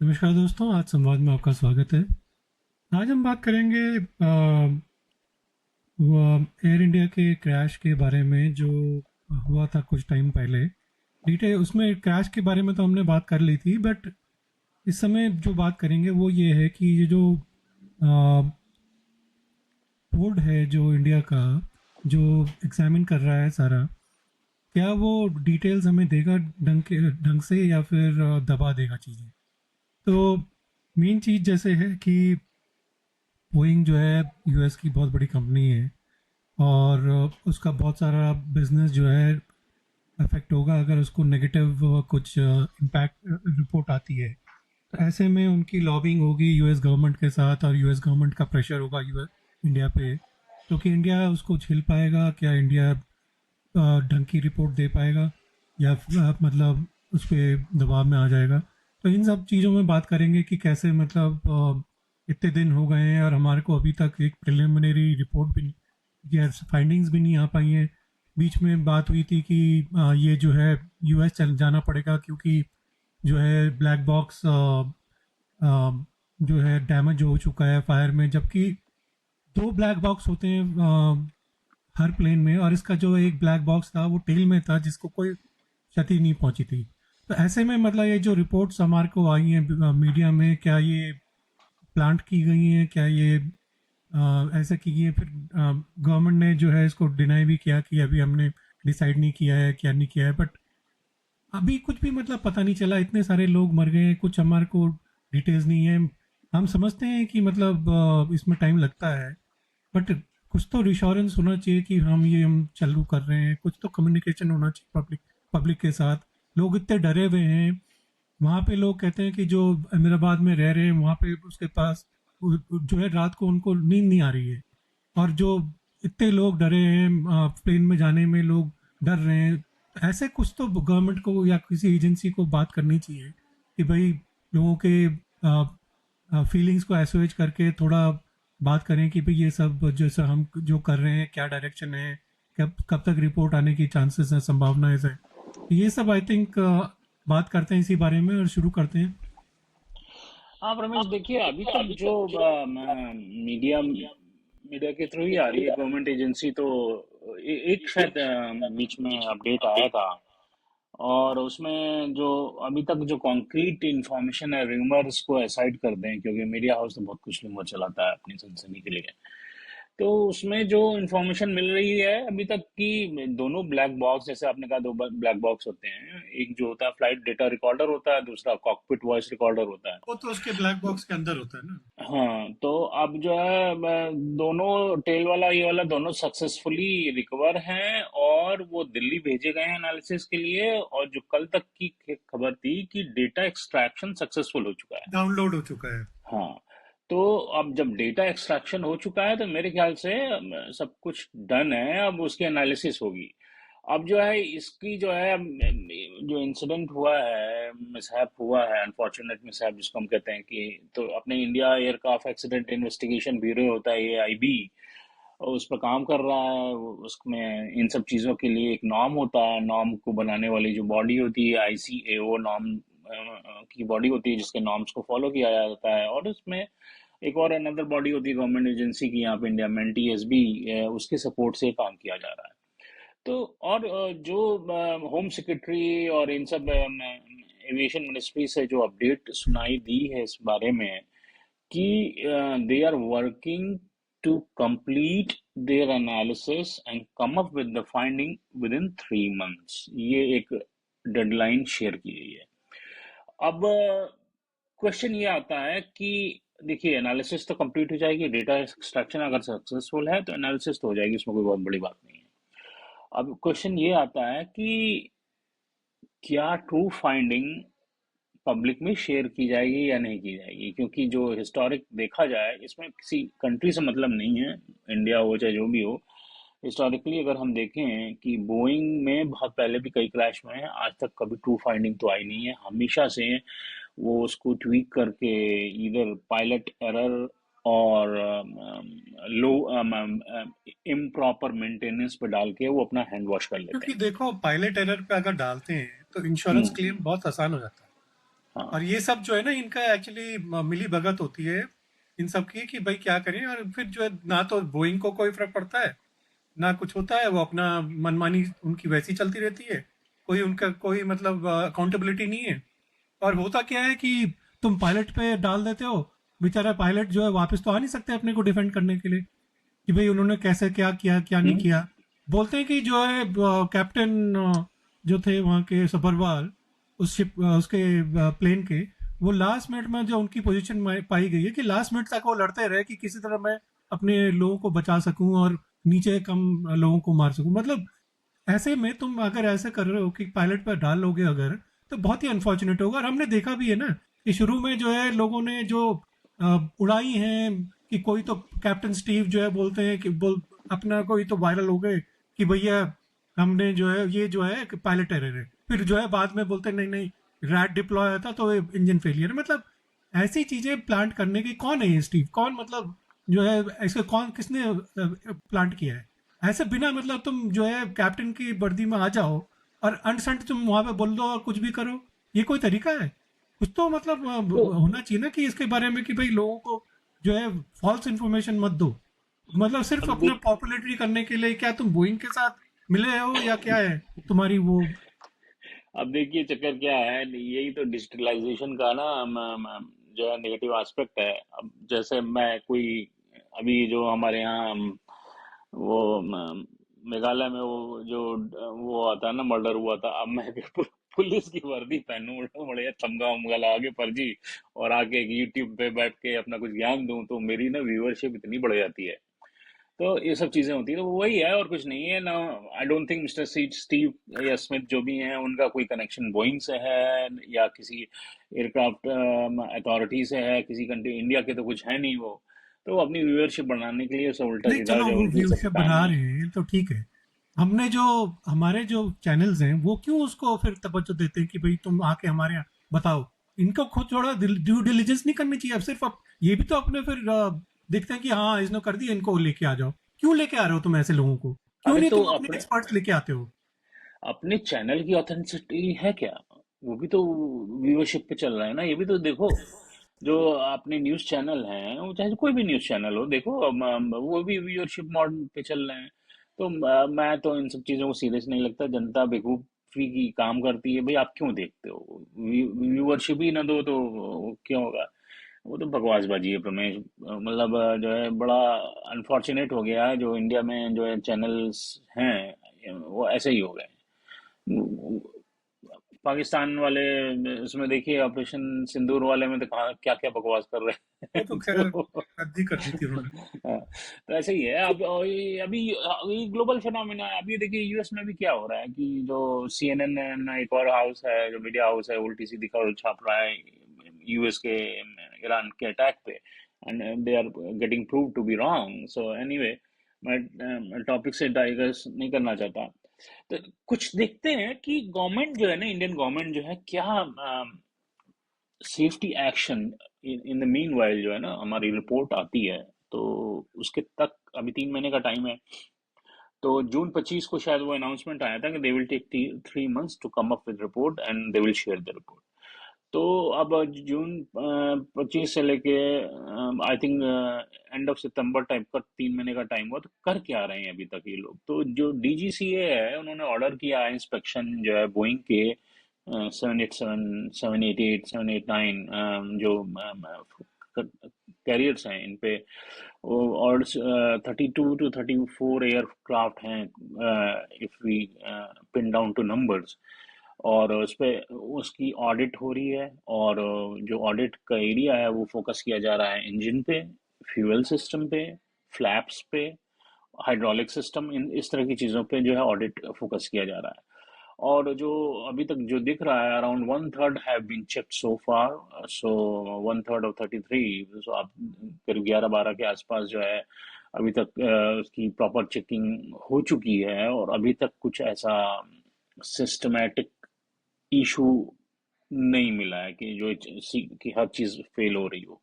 नमस्कार दोस्तों, आज संवाद में आपका स्वागत है। आज हम बात करेंगे वो एयर इंडिया के क्रैश के बारे में जो हुआ था कुछ टाइम पहले। डिटेल उसमें क्रैश के बारे में तो हमने बात कर ली थी, बट इस समय जो बात करेंगे वो ये है कि ये जो बोर्ड है जो इंडिया का, जो एग्जामिन कर रहा है सारा, क्या वो डिटेल्स हमें देगा ढंग से, या फिर दबा देगा चीज़ें। तो मेन चीज़ जैसे है कि बोइंग जो है यूएस की बहुत बड़ी कंपनी है, और उसका बहुत सारा बिजनेस जो है अफेक्ट होगा अगर उसको नेगेटिव कुछ इम्पैक्ट रिपोर्ट आती है। तो ऐसे में उनकी लॉबिंग होगी यूएस गवर्नमेंट के साथ, और यूएस गवर्नमेंट का प्रेशर होगा यूएस इंडिया पे। तो कि इंडिया उसको झेल पाएगा क्या, इंडिया ढंग की रिपोर्ट दे पाएगा, या मतलब उस पर दबाव में आ जाएगा। तो इन सब चीज़ों में बात करेंगे कि कैसे मतलब इतने दिन हो गए हैं और हमारे को अभी तक एक प्रिलिमिनरी रिपोर्ट भी, या फाइंडिंग्स भी नहीं आ पाई हैं। बीच में बात हुई थी कि ये जो है यूएस चल जाना पड़ेगा, क्योंकि जो है ब्लैक बॉक्स जो है डैमेज हो चुका है फायर में, जबकि दो ब्लैक बॉक्स होते हैं हर प्लेन में, और इसका जो एक ब्लैक बॉक्स था वो टेल में था जिसको कोई क्षति नहीं पहुंची थी। तो ऐसे में मतलब ये जो रिपोर्ट्स हमारे को आई हैं मीडिया में, क्या ये प्लांट की गई हैं, क्या ये ऐसा की गई है। फिर गवर्नमेंट ने जो है इसको डिनाई भी किया कि अभी हमने डिसाइड नहीं किया है, क्या नहीं किया है। बट अभी कुछ भी मतलब पता नहीं चला, इतने सारे लोग मर गए हैं, कुछ हमारे को डिटेल्स नहीं है। हम समझते हैं कि मतलब इसमें टाइम लगता है, बट कुछ तो रिश्योरेंस होना चाहिए कि हम चालू कर रहे हैं, कुछ तो कम्युनिकेशन होना चाहिए पब्लिक पब्लिक के साथ। लोग इतने डरे हुए हैं। वहाँ पे लोग कहते हैं कि जो अमीराबाद में रह रहे हैं वहाँ पे उसके पास जो है रात को उनको नींद नहीं आ रही है। और जो इतने लोग डरे हैं प्लेन में जाने में, लोग डर रहे हैं। ऐसे कुछ तो गवर्नमेंट को या किसी एजेंसी को बात करनी चाहिए कि भाई लोगों के फीलिंग्स को एसोएज करके थोड़ा बात करें कि भाई ये सब जैसे हम जो कर रहे हैं क्या डायरेक्शन है, कब कब तक रिपोर्ट आने की चांसेस है, संभावना है। तो ये सब आई थिंक बात करते हैं इसी बारे में और शुरू करते हैं। हाँ रमेश, देखिए अभी तक जो मीडिया मीडिया के थ्रू ही आ रही है गवर्नमेंट एजेंसी तो एक शायद बीच में अपडेट आया था। और उसमें जो अभी तक जो कॉन्क्रीट इंफॉर्मेशन है, रूमर्स को असाइड कर दें क्योंकि मीडिया हाउस तो बहुत कुछ रूमर चलाता है अपनी सनसनी के लिए। तो उसमें जो इंफॉर्मेशन मिल रही है अभी तक की, दोनों ब्लैक बॉक्स, जैसे आपने कहा दो ब्लैक बॉक्स होते हैं, एक जो होता है फ्लाइट डेटा रिकॉर्डर होता है, दूसरा कॉकपिट वॉइस रिकॉर्डर होता है। वो तो उसके ब्लैक बॉक्स के अंदर होता है ना। हाँ, तो अब जो है दोनों टेल वाला ये वाला दोनों सक्सेसफुली रिकवर हैं और वो दिल्ली भेजे गए हैं एनालिसिस के लिए। और जो कल तक की खबर थी कि डेटा एक्सट्रैक्शन सक्सेसफुल हो चुका है। डाउनलोड हो चुका है। हाँ, तो अब जब डेटा एक्सट्रैक्शन हो चुका है तो मेरे ख्याल से सब कुछ डन है, अब उसकी एनालिसिस होगी। अब जो है इसकी जो है जो इंसिडेंट हुआ है, मिसहैप हुआ है, अनफॉर्चुनेट मिसहैप जिसको हम कहते हैं, कि तो अपने India aircraft accident investigation bureau होता है AIB, और उस पर काम कर रहा है। उसमें इन सब चीज़ों के लिए एक नॉर्म होता है, नॉर्म को बनाने वाली जो बॉडी होती है ICAO नॉर्म की बॉडी होती है, जिसके नॉर्म्स को फॉलो किया जाता है। और उसमें एक और अनदर बॉडी होती है गवर्नमेंट एजेंसी की, यहाँ पे इंडिया में NTSB, उसके सपोर्ट से काम किया जा रहा है। तो और जो होम सेक्रेटरी और इन सब एविएशन मिनिस्ट्री से जो अपडेट सुनाई दी है इस बारे में कि they are working to complete their analysis and come up with the finding within 3 months, ये एक डेडलाइन शेयर की गई है। अब क्वेश्चन ये आता है कि देखिए, एनालिसिस तो कंप्लीट हो जाएगी, डेटा एक्सट्रैक्शन अगर सक्सेसफुल है तो एनालिसिस तो हो जाएगी, इसमें कोई बहुत बड़ी बात नहीं है। अब क्वेश्चन ये आता है कि क्या ट्रू फाइंडिंग पब्लिक में शेयर की जाएगी या नहीं की जाएगी, क्योंकि जो हिस्टोरिक देखा जाए इसमें किसी कंट्री से मतलब नहीं है, इंडिया हो चाहे जो भी हो। हिस्टोरिकली अगर हम देखें कि बोइंग में बहुत पहले भी कई क्रैश हुए हैं, आज तक कभी ट्रू फाइंडिंग तो आई नहीं है। हमेशा से वो उसको ट्वीक करके इधर पायलट एरर और लो इम्प्रॉपर मेंटेनेंस पे डाल के वो अपना हैंड वॉश कर लेते क्योंकि हैं। देखो पायलट एरर पे अगर डालते हैं तो इंश्योरेंस हम्म। क्लेम बहुत आसान हो जाता है। हाँ। और ये सब जो है ना, इनका एक्चुअली मिली भगत होती है इन सब की, कि भाई क्या करें। और फिर जो है ना तो बोइंग को कोई फर्क पड़ता है ना कुछ होता है, वो अपना मनमानी उनकी वैसी चलती रहती है। कोई उनका कोई मतलब अकाउंटेबिलिटी नहीं है। और होता क्या है कि तुम पायलट पे डाल देते हो, बेचारा पायलट जो है वापस तो आ नहीं सकते अपने को डिफेंड करने के लिए, कि भाई उन्होंने कैसे क्या किया क्या नहीं हम्म। किया। बोलते हैं कि जो है कैप्टन जो थे वहाँ के सभरवाल, उस शिप उसके प्लेन के, वो लास्ट मिनट में जो उनकी पोजीशन पाई गई है कि लास्ट मिनट तक वो लड़ते रहे कि किसी तरह मैं अपने लोगों को बचा सकूं और नीचे कम लोगों को मार सकूं। मतलब ऐसे में तुम अगर ऐसे कर रहे हो कि पायलट पर डाल लोगे अगर, तो बहुत ही अनफॉर्चुनेट होगा। और हमने देखा भी है ना कि शुरू में जो है लोगों ने जो उड़ाई हैं, कि कोई तो कैप्टन स्टीव जो है बोलते हैं कि बोल अपना कोई तो वायरल हो गए कि भैया हमने जो है ये जो है पायलट एरर है। फिर जो है बाद में बोलते हैं नहीं नहीं, रैट डिप्लॉय होता तो इंजन फेलियर है। मतलब ऐसी चीजें प्लांट करने की कौन है ये स्टीव, कौन मतलब जो है ऐसे कौन किसने प्लांट किया है। ऐसे बिना मतलब तुम जो है कैप्टन की वर्दी में आ जाओ और अनसंट तुम वहां पे बोल दो और कुछ भी करो, ये कोई तरीका है? कुछ तो मतलब तो होना चाहिए ना कि इसके बारे में कि भाई लोगों को जो है फॉल्स इन्फॉर्मेशन मत दो। मतलब सिर्फ अब अपना देख पॉपुलैरिटी करने के लिए क्या तुम बोइंग के साथ मिले हो या क्या है तुम्हारी वो? अब देखिए चक्कर क्या है, यही तो डिजिटलाइजेशन का ना जो है नेगेटिव एस्पेक्ट है। अब जैसे मैं कोई अभी जो हमारे यहाँ वो मेघालय में वो जो वो आता है ना, मर्डर हुआ था। अब मैं पुलिस की वर्दी पहनूं, बढ़िया तमगा उमगा लगा के फर्जी, और आके यूट्यूब पे बैठ के अपना कुछ ज्ञान दूं, तो मेरी ना व्यूअरशिप इतनी बढ़ जाती है। तो ये सब चीजें होती है, तो वही है और कुछ नहीं है ना। I don't think mister C Steve या स्मिथ जो भी हैं उनका कोई कनेक्शन बोइंग से है या किसी एयरक्राफ्ट अथॉरिटी से है किसी कंट्री। इंडिया के तो कुछ है नहीं वो। तो वो अपनी व्यूअरशिप बढ़ाने के लिए सब उल्टा नहीं सीधा चलो, जो वो उनकी सब व्यूअरशिप काम बना है। रहे हैं तो ठीक है। हमने जो हमारे जो चैनल्स हैं वो क्यों उसको फिर तवज्जो देते हैं कि भाई तुम आके हमारे यहाँ बताओ। इनको खुद थोड़ा ड्यू डिलिजेंस नहीं करनी चाहिए? अब सिर्फ अब ये भी तो अपने फिर देखते हैं कि हाँ इसने कर दिया, इनको लेके आ जाओ। क्यों लेके आ रहे हो तुम ऐसे लोगों को? क्यों अरे नहीं तो तुम अपने अपने एक्सपर्ट्स लेके आते हो? अपने चैनल की ऑथेंटिसिटी है क्या? वो भी तो व्यूअरशिप पे चल रहा है ना, ये भी तो देखो। जो अपने न्यूज़ चैनल हैं, वो चाहे कोई भी न्यूज़ चैनल हो, देखो वो भी व्यूअरशिप मॉडल पे चल रहे हैं। तो मैं तो इन सब चीज़ों को सीरियस नहीं लगता। जनता बेवकूफ़ी की काम करती है, भाई आप क्यों देखते हो? व्यूअरशिप ही ना दो तो क्यों होगा? वो तो बकवासबाजी है प्रमेश। मतलब जो है बड़ा अनफॉर्चुनेट हो गया है, जो इंडिया में जो है चैनल्स हैं वो ऐसे ही हो गए। पाकिस्तान वाले उसमें देखिए, ऑपरेशन सिंदूर वाले में तो कहा क्या क्या बकवास कर रहे वो तो हैं। खैर तो रद्दी कर दी थी उन्होंने। हाँ, तो ऐसे ही है। अब और अभी ग्लोबल फिनोमिना है। अभी देखिए यूएस में भी क्या हो रहा है कि जो सीएनएन एक और हाउस है, जो मीडिया हाउस है, उल्टी सीधी खबर छाप रहा है यूएस के ईरान के अटैक पे, and they are getting prove to be wrong. So anyway, मैं टॉपिक से डाइवर्स नहीं करना चाहता। तो कुछ देखते हैं कि गवर्नमेंट जो है ना, इंडियन गवर्नमेंट जो है क्या safety action in the mean while जो है ना, हमारी रिपोर्ट आती है तो उसके तक अभी 3 महीने का टाइम है। तो जून 25 को शायद वो अनाउंसमेंट आया था कि they will take 3 months to come up with report and they will share the report. तो अब जून 25 से लेके आई थिंक एंड ऑफ सितंबर टाइप का 3 महीने का टाइम हुआ। तो कर क्या रहे हैं अभी तक ये लोग? तो जो डीजीसीए है उन्होंने ऑर्डर किया है इंस्पेक्शन जो है बोइंग के 787, 788, 789 जो कैरियर्स हैं इन पे। और 32 to 34 एयरक्राफ्ट हैं if we pin down two numbers. और उस पे उसकी ऑडिट हो रही है। और जो ऑडिट का एरिया है वो फोकस किया जा रहा है इंजन पे, फ्यूल सिस्टम पे, फ्लैप्स पे, हाइड्रोलिक सिस्टम, इन इस तरह की चीज़ों पे जो है ऑडिट फोकस किया जा रहा है। और जो अभी तक जो दिख रहा है, around 1/3 have been checked so far. So 1/3 of 33, so आप करीब 11-12 के आसपास जो है अभी तक उसकी प्रॉपर चेकिंग हो चुकी है। और अभी तक कुछ ऐसा सिस्टमैटिक इशू नहीं मिला है कि कि हर चीज फेल हो रही हो।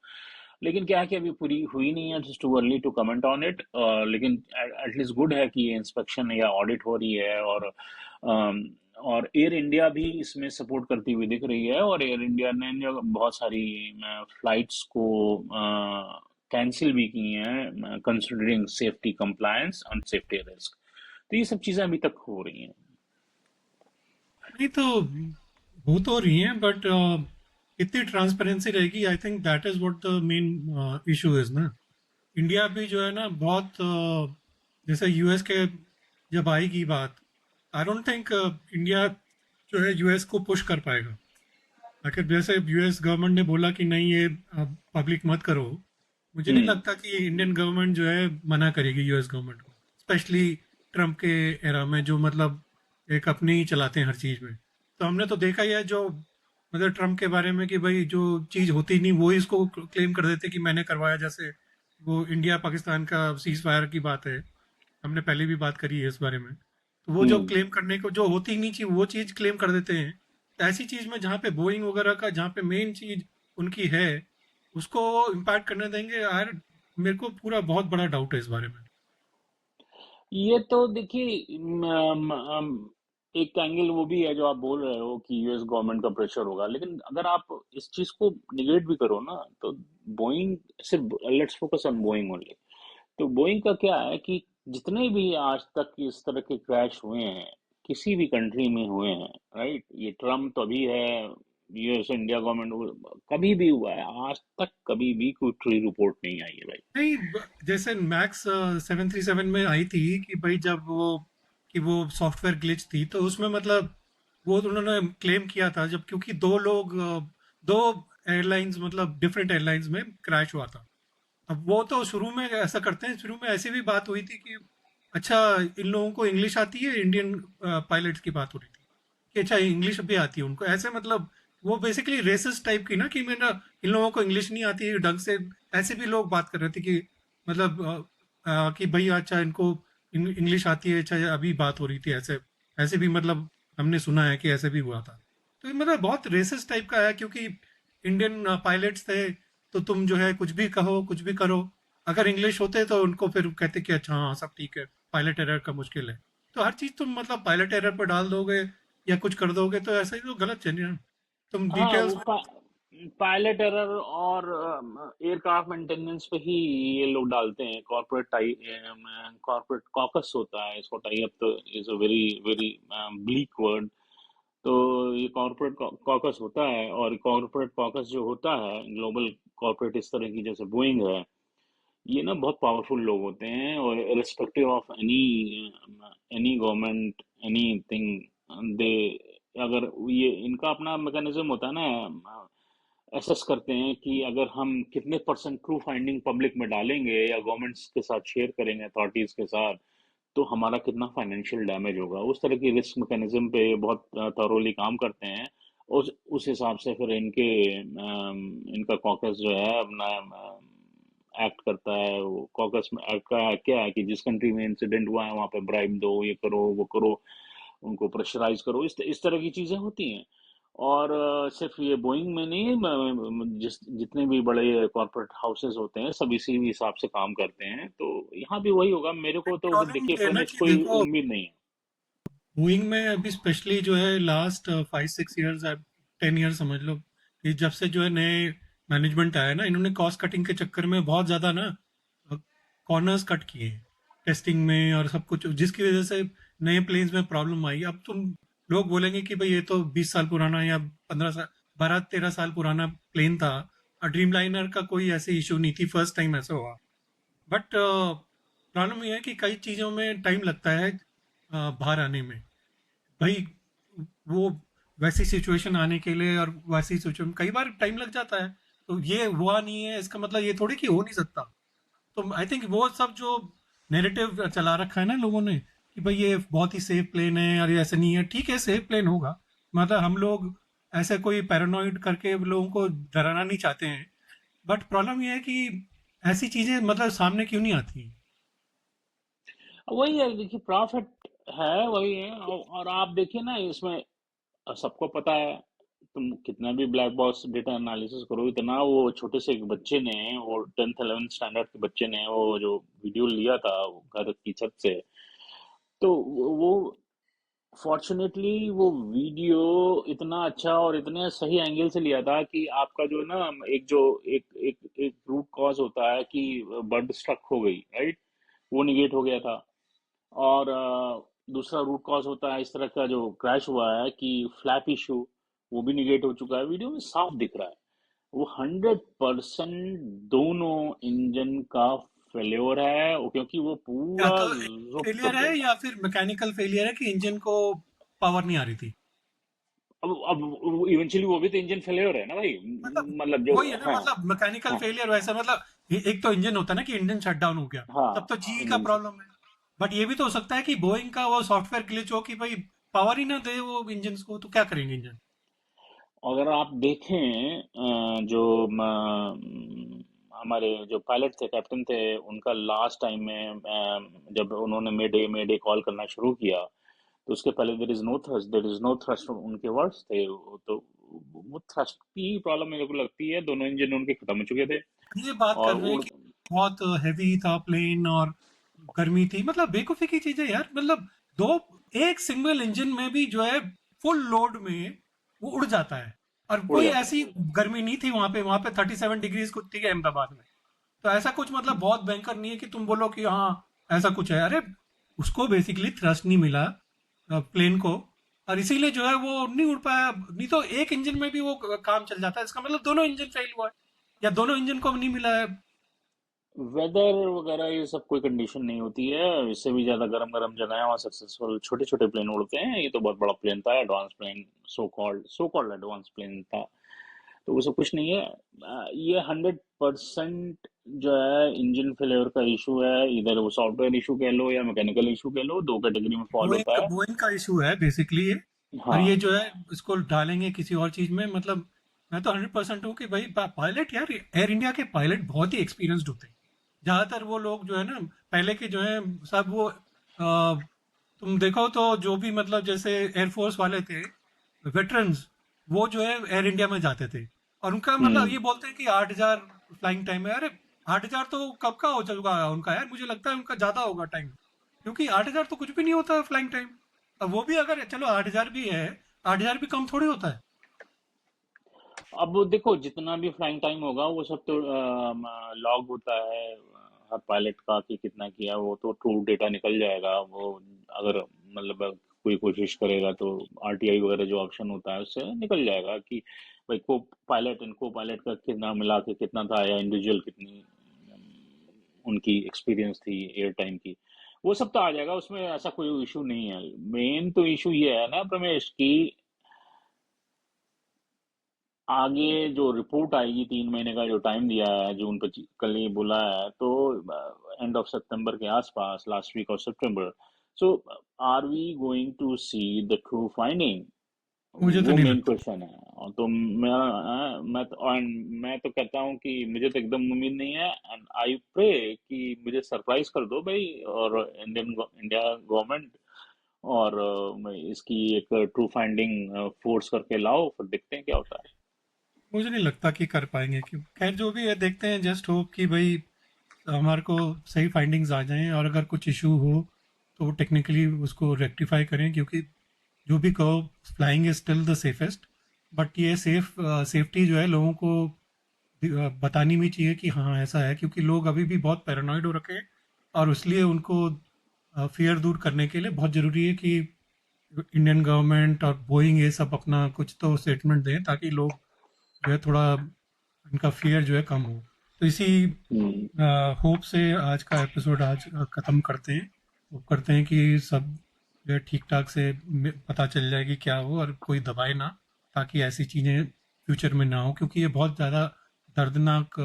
लेकिन क्या है कि अभी पूरी हुई नहीं है, just too early to comment on it. लेकिन एटलीस्ट गुड है कि ये इंस्पेक्शन या ऑडिट हो रही है। और और एयर इंडिया भी इसमें सपोर्ट करती हुई दिख रही है, और एयर इंडिया ने जो बहुत सारी फ्लाइट्स को कैंसिल भी की हैं, considering safety compliance and safety risk. तो ये सब चीज़ें अभी तक हो रही हैं। नहीं तो हो तो रही है, बट इतनी ट्रांसपेरेंसी रहेगी, I think that is what the main issue is ना। इंडिया भी जो है ना बहुत जैसे यूएस के जब आएगी बात, आई डोंट थिंक इंडिया जो है यूएस को पुश कर पाएगा। अगर जैसे यूएस गवर्नमेंट ने बोला कि नहीं ये पब्लिक मत करो, मुझे नहीं हम्म। लगता कि इंडियन गवर्नमेंट जो है मना करेगी यूएस गवर्नमेंट को, स्पेशली ट्रम्प के एरा में जो मतलब एक अपने ही चलाते हैं हर चीज़ में। तो हमने तो देखा ही है जो मतलब ट्रम्प के बारे में कि भाई जो चीज़ होती नहीं वो इसको क्लेम कर देते कि मैंने करवाया, जैसे वो इंडिया पाकिस्तान का सीज फायर की बात है, हमने पहले भी बात करी है इस बारे में। तो वो जो हम्म। क्लेम करने को जो होती ही नहीं चाहिए वो चीज़ क्लेम कर देते हैं। तो ऐसी चीज़ में जहाँ पे बोइंग वगैरह का जहाँ पे मेन चीज़ उनकी है, उसको इम्पैक्ट करने देंगे यार? मेरे को पूरा बहुत बड़ा डाउट है इस बारे में। ये तो देखिए, एक एंगल वो भी है जो आप बोल रहे हो कि यूएस गवर्नमेंट का प्रेशर होगा, लेकिन अगर आप इस चीज को निगेट भी करो ना, तो बोइंग सिर्फ, let's focus on Boeing only. तो बोइंग का क्या है कि जितने भी आज तक इस तरह के क्रैश हुए हैं, किसी भी कंट्री में हुए हैं, राइट, ये ट्रम्प तो अभी है, यूएस इंडिया गवर्नमेंट कभी भी हुआ है, आज तक कभी भी कोई ट्री रिपोर्ट नहीं आई है भाई। नहीं जैसे मैक्स 737 में आई थी कि भाई जब वो कि वो सॉफ्टवेयर ग्लिच थी, तो उसमें मतलब वो तो उन्होंने क्लेम किया था जब, क्योंकि दो लोग दो एयरलाइंस मतलब डिफरेंट एयरलाइंस में क्रैश हुआ था। अब वो तो शुरू में ऐसा करते हैं, शुरू में ऐसी भी बात हो रही थी कि अच्छा इन लोगों को इंग्लिश आती है, इंडियन पायलट्स की बात हो रही थी कि अच्छा इंग्लिश भी आती है उनको, ऐसे मतलब वो बेसिकली रेसिस्ट टाइप की ना कि मेरा इन लोगों को इंग्लिश नहीं आती है ढंग से। ऐसे भी लोग बात कर रहे थे कि मतलब कि भाई अच्छा इनको इंग्लिश आती है, अच्छा अभी बात हो रही थी ऐसे। ऐसे भी मतलब हमने सुना है कि ऐसे भी हुआ था। तो ये मतलब बहुत रेसिस्ट टाइप का है, क्योंकि इंडियन पायलट्स थे, तो तुम जो है कुछ भी कहो कुछ भी करो। अगर इंग्लिश होते तो उनको फिर कहते कि अच्छा हाँ सब ठीक है, पायलट एरर का मुश्किल है। तो हर चीज तुम मतलब पायलट एरर पर डाल दोगे या कुछ कर दोगे तो ऐसा ही तो गलत है ना। तुम हाँ, डिटेल्स में। पायलट एरर और एयरक्राफ्ट मेंटेनेंस पे ही ये लोग डालते हैं। कॉर्पोरेट कॉकस होता है, इसको टाई अप तो is a very very bleak word. तो ये कॉर्पोरेट कॉकस होता है, और कॉर्पोरेट कॉकस जो होता है ग्लोबल कॉर्पोरेट, इस तरह की जैसे बोइंग है, ये ना बहुत पावरफुल लोग होते हैं, और respective of any any government, anything, they, अगर ये इनका अपना मैकेनिज्म होता है ना, असेस करते हैं कि अगर हम कितने परसेंट ट्रू फाइंडिंग पब्लिक में डालेंगे या गवर्नमेंट्स के साथ शेयर करेंगे, अथॉरिटीज के साथ, तो हमारा कितना फाइनेंशियल डैमेज होगा। उस तरह की रिस्क मैकेनिज्म पे बहुत थॉरोली काम करते हैं। उस हिसाब से फिर इनका कॉकस जो है अपना एक्ट करता है। वो कॉकस में एक्ट का क्या है कि जिस कंट्री में इंसिडेंट हुआ है वहां पे ब्राइब दो, ये करो वो करो, उनको प्रेशराइज करो, इस तरह की चीजें होती हैं। और सिर्फ ये बोइंग में नहीं, जितने भी बड़े कॉर्पोरेट हाउसेस होते हैं सब इसी हिसाब से काम करते हैं। तो यहाँ भी वही होगा। मेरे को तो प्रॉब्लम देखिए ये है ना फिनिश कि कोई देखो उम्मीद नहीं है। बोइंग में अभी स्पेशली जो है लास्ट 5-6 ईयर्स 10 ईयर्स समझ लो कि जब से जो है नए मैनेजमेंट आया ना, इन्होंने कॉस्ट कटिंग के चक्कर में बहुत ज़्यादा ना कॉर्नर्स कट किए टेस्टिंग में और सब कुछ, जिसकी वजह से नए प्लेन्स में प्रॉब्लम आई। अब तुम लोग बोलेंगे कि भाई ये तो 20 साल पुराना या 15 साल 12-13 साल पुराना प्लेन था, और ड्रीम लाइनर का कोई ऐसे इशू नहीं थी, फर्स्ट टाइम ऐसा हुआ। बट प्रॉब्लम ये है कि कई चीज़ों में टाइम लगता है बाहर आने में भाई। वो वैसी सिचुएशन आने के लिए और वैसी सिचुएशन कई बार टाइम लग जाता है। तो ये हुआ नहीं है इसका मतलब ये थोड़ी कि हो नहीं सकता। तो आई थिंक वो सब जो नैरेटिव चला रखा है ना लोगों ने कि भाई ये बहुत ही सेफ प्लेन है और ये ऐसे नहीं है, ठीक है सेफ प्लेन होगा, मतलब हम लोग ऐसे कोई पैरानॉइड करके लोगों को डराना नहीं चाहते हैं। बट प्रॉब्लम ये है कि ऐसी चीजें मतलब सामने क्यों नहीं आती। वही है, देखिए प्रॉफिट है, वही है। और आप देखिए ना इसमें, सबको पता है, तुम कितना भी ब्लैक बॉक्स डेटा एनालिसिस करो, इतना वो छोटे से एक बच्चे ने, वो 10th 11th स्टैंडर्ड के बच्चे ने वो जो वीडियो लिया था वो घर की छत से, तो वो फॉर्चुनेटली वो वीडियो इतना अच्छा और इतने सही एंगल से लिया था कि आपका जो है ना, एक जो एक एक एक रूट कॉज होता है कि बर्ड स्ट्रक हो गई, राइट, वो निगेट हो गया था। और दूसरा रूट कॉज होता है इस तरह का जो क्रैश हुआ है कि फ्लैप इशू, वो भी निगेट हो चुका है, वीडियो में साफ दिख रहा है। वो 100% दोनों इंजन का फेल्योर है, क्योंकि वो या पूरा तो जुप कर फेलियर है देगा। या फिर मैकेनिकल फेलियर है कि इंजन को पावर नहीं आ रही थी। अब इवेंचुअली वो भी तो इंजन फेल्योर है ना भाई। मतलब मतलब जो, वही है ना, हाँ, मतलब मैकेनिकल हाँ, फेलियर वैसा, मतलब एक तो इंजन होता है ना कि इंजन शट डाउन हो गया, तब तो हाँ, जीई का इंजन से। प्रॉब्लम है। बट ये भी तो हो सकता है कि बोइंग का वो सॉफ्टवेयर ग्लिच हो कि भाई पावर ही ना दे वो इंजन को, तो क्या करेंगे इंजन। अगर आप देखें जो हमारे जो पायलट थे, कैप्टन थे, उनका लास्ट टाइम में जब उन्होंने मे डे कॉल करना शुरू किया, तो उसके पहले देर इज नो थ्रस्ट, उनके वर्ड्स थे तो वो थ्रस्ट की प्रॉब्लम मेरे को लगती है, दोनों इंजन उनके खत्म हो चुके थे। ये बात कर और रहे हैं उड़, कि बहुत हैवी था प्लेन और गर्मी थी, मतलब बेवकूफी की चीज है यार। मतलब दो एक सिंगल इंजन में भी जो है फुल लोड में वो उड़ जाता है। और उड़ कोई जाता ऐसी है। गर्मी नहीं थी वहां पे 37 डिग्रीज कुछ थी अहमदाबाद में। तो ऐसा कुछ मतलब बहुत भयंकर नहीं है कि तुम बोलो कि हाँ ऐसा कुछ है। अरे उसको बेसिकली थ्रस्ट नहीं मिला प्लेन को, और इसीलिए जो है वो नहीं उड़ पाया। नहीं तो एक इंजन में भी वो काम चल जाता है, इसका मतलब दोनों इंजन फेल हुआ है या दोनों इंजन को नहीं मिला है। वेदर वगैरह ये सब कोई कंडीशन नहीं होती है, इससे भी ज्यादा गरम गरम जगह है वहाँ सक्सेसफुल छोटे छोटे प्लेन उड़ते हैं, ये तो बहुत बड़ा प्लेन था, advance plane, so called advance plane था। तो वो सब कुछ नहीं है। ये 100% जो है इंजन फेलियर का इशू है, इधर वो सॉफ्टवेयर इशू कह लो या मैकेनिकल इशू कह लो, दो कैटेगरी में फॉल बोइंग होता है। बोइंग का इशू है बेसिकली ये। और ये हाँ। जो है इसको डालेंगे किसी और चीज में, मतलब मैं तो 100% हूँ कि भाई पायलट यार, एयर इंडिया के पायलट बहुत ही एक्सपीरियंस्ड होते हैं। ज्यादातर वो लोग जो है ना पहले के जो है सब वो तुम देखो तो जो भी मतलब जैसे एयरफोर्स वाले थे वेटरन्स, वो जो है एयर इंडिया में जाते थे। और उनका मतलब हम्म। ये बोलते हैं कि 8,000 फ्लाइंग टाइम है। अरे 8,000 तो कब का हो चुका है उनका यार, मुझे लगता है उनका ज्यादा होगा टाइम। क्योंकि 8,000 तो कुछ भी नहीं होता फ्लाइंग टाइम। अब वो भी अगर चलो 8,000 भी है, 8,000 भी कम थोड़ी होता है। अब वो देखो, जितना भी फ्लाइंग टाइम होगा वो सब तो लॉग होता है हर पायलट का कि कितना किया, वो तो ट्रू डेटा निकल जाएगा वो। अगर मतलब कोई कोशिश करेगा तो आरटीआई वगैरह जो ऑप्शन होता है उससे निकल जाएगा कि भाई को पायलट एंड को पायलट का कितना मिला के कितना था, या इंडिविजुअल कितनी उनकी एक्सपीरियंस थी एयर टाइम की। वो सब तो आ जाएगा, उसमें ऐसा कोई इशू नहीं है। मेन तो इशू ये है ना प्रमेश की, आगे जो रिपोर्ट आएगी, 3 महीने का जो टाइम दिया है, जून 25 कल ये बोला है, तो एंड ऑफ सितंबर के आसपास, लास्ट वीक ऑफ सितंबर। So are we going to see the true finding, मुझे तो वो नहीं मेन लगता। क्वेश्चन है। और तो मैं तो कहता हूँ कि मुझे तो एकदम उम्मीद नहीं है, एंड आई प्रे कि मुझे सरप्राइज कर दो भाई, और इंडिया गवर्नमेंट, और इसकी एक ट्रू फाइंडिंग फोर्स करके लाओ, फिर देखते हैं क्या होता है। मुझे नहीं लगता कि कर पाएंगे। क्यों, खैर जो भी है देखते हैं। जस्ट होप कि भाई हमारे को सही फाइंडिंग्स आ जाएं, और अगर कुछ इशू हो तो टेक्निकली उसको रेक्टिफाई करें। क्योंकि जो भी कहो, flying is still the safest. But ये सेफ्टी जो है लोगों को बतानी भी चाहिए कि हाँ ऐसा है। क्योंकि लोग अभी भी बहुत पैरानॉइड हो रखे हैं, और इसलिए उनको फियर दूर करने के लिए बहुत ज़रूरी है कि इंडियन गवर्नमेंट और बोइंग ये सब अपना कुछ तो स्टेटमेंट दें, ताकि लोग जो है थोड़ा इनका फियर जो है कम हो। तो इसी हम्म। होप से आज का एपिसोड आज ख़त्म करते हैं। होप करते हैं कि सब जो है ठीक ठाक से पता चल जाएगी क्या हो, और कोई दबाए ना, ताकि ऐसी चीज़ें फ्यूचर में ना हो। क्योंकि ये बहुत ज़्यादा दर्दनाक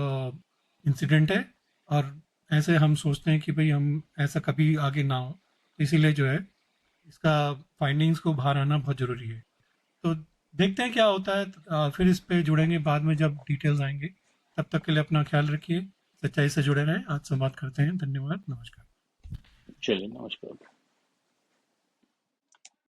इंसिडेंट है, और ऐसे हम सोचते हैं कि भाई हम ऐसा कभी आगे ना हो। इसीलिए जो है इसका फाइंडिंग्स को बाहर आना बहुत ज़रूरी है। तो देखते हैं क्या होता है। फिर इस पे जुड़ेंगे बाद में जब डिटेल्स आएंगे। तब तक के लिए अपना ख्याल रखिए, सच्चाई से जुड़े रहें। आज संवाद करते हैं। धन्यवाद, नमस्कार। चलिए, नमस्कार।